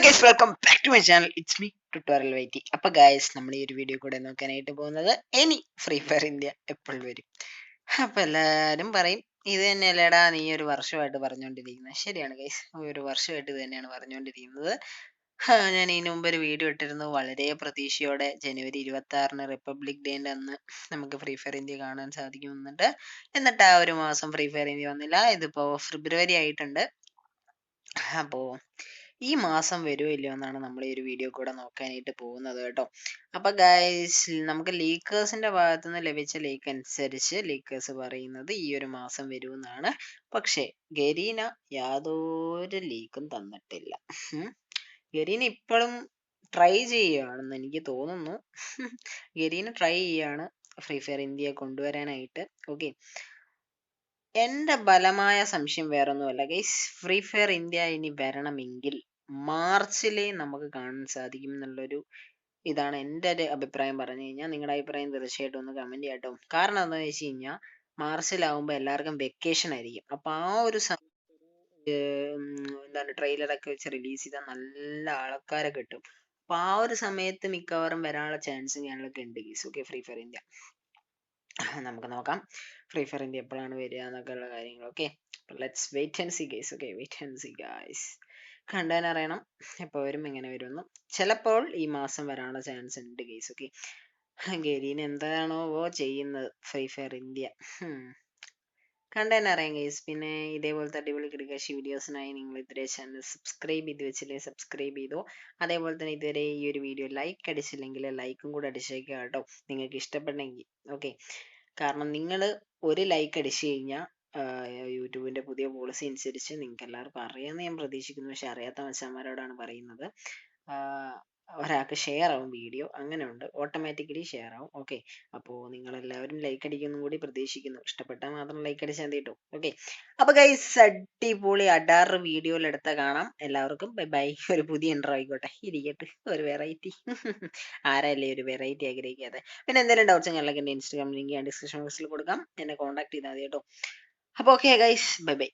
Guys welcome back to my channel. It's me tutorial വൈറ്റി. അപ്പൊ guys നമ്മൾ ഈ ഒരു വീഡിയോ കൂടെ നോക്കാനായിട്ട് പോകുന്നത് ഇനി ഫ്രീ ഫയർ ഇന്ത്യ എപ്പോൾ വരും. അപ്പൊ എല്ലാരും പറയും ഇത് തന്നെയല്ലേടാ നീ ഒരു വർഷമായിട്ട് പറഞ്ഞുകൊണ്ടിരിക്കുന്നത്. ശരിയാണ് ഗൈസ്, ഒരു വർഷമായിട്ട് ഇത് തന്നെയാണ് പറഞ്ഞുകൊണ്ടിരിക്കുന്നത്. ഞാൻ ഇതിനു മുമ്പ് ഒരു വീഡിയോ ഇട്ടിരുന്നു, വളരെ പ്രതീക്ഷയോടെ ജനുവരി 26-ന് റിപ്പബ്ലിക് ഡേന്റെ അന്ന് നമുക്ക് ഫ്രീ ഫയർ ഇന്ത്യ കാണാൻ സാധിക്കുമെന്നുണ്ട്. എന്നിട്ട് ആ ഒരു മാസം ഫ്രീ ഫയർ ഇന്ത്യ വന്നില്ല. ഇതിപ്പോ ഫെബ്രുവരി ആയിട്ടുണ്ട്. അപ്പോ ഈ മാസം വരുമോ ഇല്ലയോ എന്നാണ് നമ്മൾ ഈ ഒരു വീഡിയോ കൂടെ നോക്കാനായിട്ട് പോകുന്നത് കേട്ടോ. അപ്പൊ ഗൈസ്, നമുക്ക് ലീക്കേഴ്സിന്റെ ഭാഗത്തു നിന്ന് ലഭിച്ച ലീക്ക് അനുസരിച്ച് ലീക്കേഴ്സ് പറയുന്നത് ഈ ഒരു മാസം വരുമെന്നാണ്. പക്ഷേ ഗരീന യാതൊരു ലീക്കും തന്നിട്ടില്ല. ഗരീന ഇപ്പോഴും ട്രൈ ചെയ്യുകയാണെന്ന് എനിക്ക് തോന്നുന്നു. ഗരീന ട്രൈ ചെയ്യാണ് ഫ്രീ ഫയർ ഇന്ത്യയെ കൊണ്ടുവരാനായിട്ട്. ഓക്കെ, എന്റെ ബലമായ സംശയം വേറൊന്നുമല്ല ഗൈസ്, ഫ്രീ ഫയർ ഇന്ത്യ ഇനി വരണമെങ്കിൽ മാർച്ചിലേ നമുക്ക് കാണാൻ സാധിക്കും എന്നുള്ളൊരു ഇതാണ് എൻ്റെ ഒരു അഭിപ്രായം. പറഞ്ഞു കഴിഞ്ഞാൽ നിങ്ങളുടെ അഭിപ്രായം തീർച്ചയായിട്ടും ഒന്ന് കമന്റ് ചെയ്യാട്ടോ. കാരണം എന്താണെന്ന് വെച്ച് കഴിഞ്ഞാൽ മാർച്ചിലാവുമ്പോൾ എല്ലാവർക്കും വെക്കേഷൻ ആയിരിക്കും. അപ്പൊ ആ ഒരു എന്താണ് ട്രെയിലറൊക്കെ വെച്ച് റിലീസ് ചെയ്താൽ നല്ല ആൾക്കാരെ കിട്ടും. അപ്പൊ ആ ഒരു സമയത്ത് മിക്കവാറും വരാനുള്ള ചാൻസ് ഞങ്ങൾക്ക് ഉണ്ട് guys. Okay, free fire India നമുക്ക് നോക്കാം ഫ്രീ ഫയർ ഇന്ത്യ എപ്പോഴാണ് വരിക എന്നൊക്കെ ഉള്ള കാര്യങ്ങൾ. Okay, let's wait and see guys. Okay, wait and see guys. കണ്ടാൻ അറിയണം എപ്പോൾ വരും എങ്ങനെ വരുമെന്നും. ചിലപ്പോൾ ഈ മാസം വരാനുള്ള ചാൻസ് ഉണ്ട് ഗൈസ്. ഓക്കെ, ഗരീൻ എന്താണോ ചെയ്യുന്നത് ഫ്രീ ഫയർ ഇന്ത്യ കണ്ടു അറിയാം ഗൈസ്. പിന്നെ ഇതേപോലത്തെ അടിപൊളി ക്രിക്കറ്റ് വീഡിയോസിനായി നിങ്ങൾ ഇതുവരെ ചാനൽ സബ്സ്ക്രൈബ് ചെയ്ത് വെച്ചില്ലേ, സബ്സ്ക്രൈബ് ചെയ്തോ. അതേപോലെ തന്നെ ഇതുവരെ ഈ ഒരു വീഡിയോ ലൈക്ക് അടിച്ചില്ലെങ്കിൽ ലൈക്കും കൂടെ അടിച്ചേക്കുക കേട്ടോ, നിങ്ങൾക്ക് ഇഷ്ടപ്പെട്ടെങ്കിൽ. ഓക്കെ, കാരണം നിങ്ങൾ ഒരു ലൈക്ക് അടിച്ചു കഴിഞ്ഞാൽ യൂട്യൂബിന്റെ പുതിയ പോളിസി അനുസരിച്ച് നിങ്ങൾക്ക് എല്ലാവർക്കും അറിയാമെന്ന് ഞാൻ പ്രതീക്ഷിക്കുന്നു. പക്ഷെ അറിയാത്ത മനുഷ്യന്മാരോടാണ് പറയുന്നത്. ഒരാൾക്ക് ഷെയർ ആവും വീഡിയോ, അങ്ങനെ ഉണ്ട്, ഓട്ടോമാറ്റിക്കലി ഷെയർ ആവും. ഓക്കെ, അപ്പോൾ നിങ്ങൾ എല്ലാവരും ലൈക്ക് അടിക്കുന്നു കൂടി പ്രതീക്ഷിക്കുന്നു. ഇഷ്ടപ്പെട്ടാൽ മാത്രം ലൈക്ക് അടിച്ചാൽ മതി കേട്ടോ. ഓക്കെ, അപ്പൊ ഗൈസ്, അടിപൊളി അഡാറ് വീഡിയോയിൽ എടുത്ത കാണാം. എല്ലാവർക്കും ബൈ ബൈ. ഒരു പുതിയ ഇൻട്രോ ആയിക്കോട്ടെ, ഇരിക്കട്ടെ, ഒരു വെറൈറ്റി. ആരല്ലേ ഒരു വെറൈറ്റി ആഗ്രഹിക്കാതെ. പിന്നെ എന്തെങ്കിലും ഡൗട്ട്സ് ഉണ്ടെങ്കിൽ എൻ്റെ ഇൻസ്റ്റാഗ്രാം ലിങ്ക് ഞാൻ ഡിസ്ക്രിപ്ഷൻ ബോക്സിൽ കൊടുക്കാം, എന്നെ കോൺടാക്ട് ചെയ്താൽ മതി കേട്ടോ. അപ്പോൾ ഓക്കെ ഗൈസ്, ബൈ ബൈ.